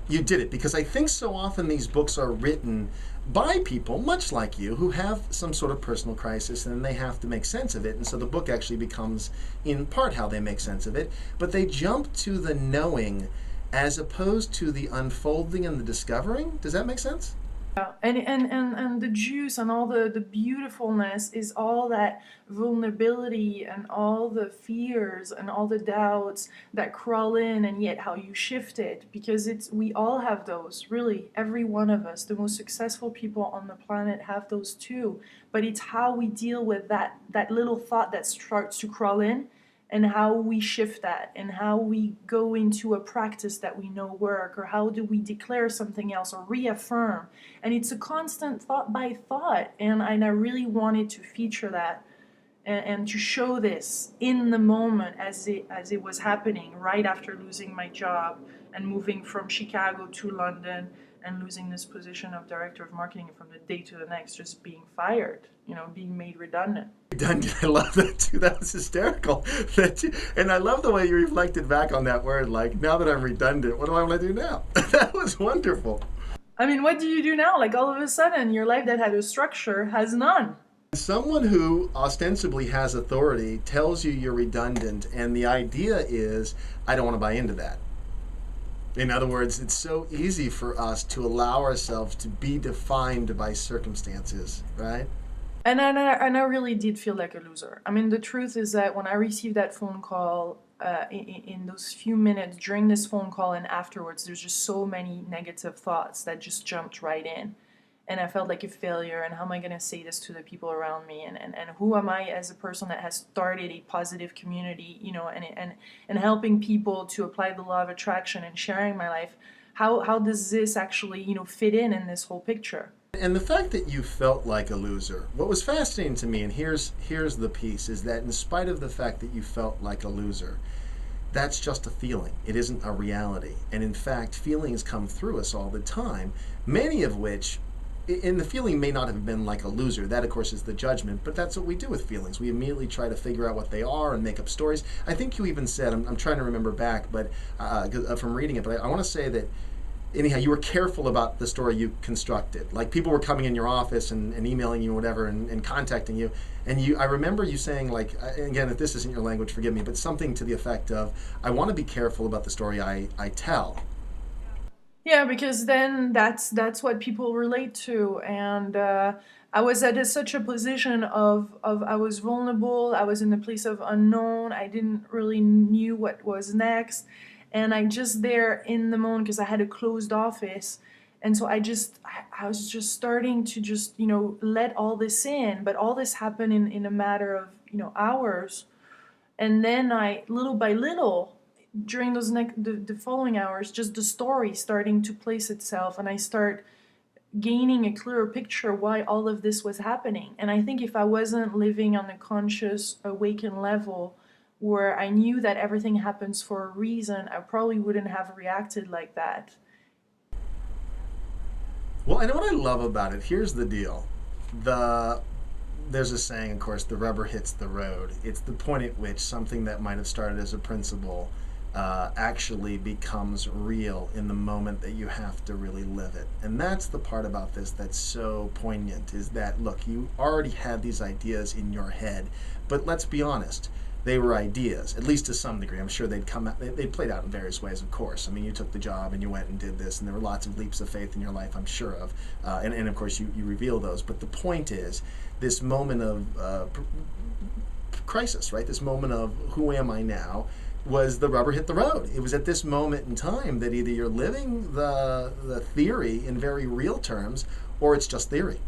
You did it, because I think so often these books are written by people much like you who have some sort of personal crisis, and they have to make sense of it, and so the book actually becomes in part how they make sense of it, but they jump to the knowing as opposed to the unfolding and the discovering. Does that make sense? And the juice and all the beautifulness is all that vulnerability and all the fears and all the doubts that crawl in, and yet how you shift it, because it's we all have those, really, every one of us. The most successful people on the planet have those too, but it's how we deal with that little thought that starts to crawl in, and how we shift that, and how we go into a practice that we know work, or how do we declare something else or reaffirm. And it's a constant thought by thought, and I really wanted to feature that, and to show this in the moment as it was happening right after losing my job and moving from Chicago to London, and losing this position of director of marketing from the day to the next, just being fired, being made redundant. Redundant. I love that too. That was hysterical. And I love the way you reflected back on that word. Like, now that I'm redundant, what do I want to do now? That was wonderful. I mean, what do you do now? Like, all of a sudden, your life that had a structure has none. Someone who ostensibly has authority tells you you're redundant, and the idea is, I don't want to buy into that. In other words, it's so easy for us to allow ourselves to be defined by circumstances, right? And I really did feel like a loser. I mean, the truth is that when I received that phone call, in those few minutes during this phone call and afterwards, there's just so many negative thoughts that just jumped right in. And I felt like a failure, and how am I going to say this to the people around me, and who am I as a person that has started a positive community, and helping people to apply the law of attraction and sharing my life. How does this actually, fit in this whole picture? And the fact that you felt like a loser, what was fascinating to me, and here's the piece, is that in spite of the fact that you felt like a loser, that's just a feeling. It isn't a reality. And in fact, feelings come through us all the time, many of which, and the feeling may not have been like a loser. That, of course, is the judgment, but that's what we do with feelings. We immediately try to figure out what they are and make up stories. I think you even said, I'm trying to remember back, but from reading it, but I want to say that, anyhow, you were careful about the story you constructed. Like, people were coming in your office and emailing you or whatever, and contacting you. And I remember you saying, like, again, if this isn't your language, forgive me, but something to the effect of, I want to be careful about the story I tell. Yeah, because then that's what people relate to, and I was at such a position of I was vulnerable. I was in a place of unknown. I didn't really knew what was next, and I just there in the moment, because I had a closed office, and so I was just starting to just let all this in, but all this happened in a matter of hours, and then I, little by little, during the following hours, just the story starting to place itself, and I start gaining a clearer picture why all of this was happening. And I think if I wasn't living on a conscious awakened level where I knew that everything happens for a reason, I probably wouldn't have reacted like that. Well, I know what I love about it. Here's the deal. There's a saying, of course, the rubber hits the road. It's the point at which something that might have started as a principle actually becomes real in the moment that you have to really live it. And that's the part about this that's so poignant, is that, look, you already had these ideas in your head, but let's be honest, they were ideas, at least to some degree. I'm sure they'd come out, they played out in various ways, of course. I mean, you took the job and you went and did this, and there were lots of leaps of faith in your life, I'm sure of, and of course you reveal those. But the point is, this moment of crisis, right? This moment of who am I now, was the rubber hit the road. It was at this moment in time that either you're living the theory in very real terms, or it's just theory.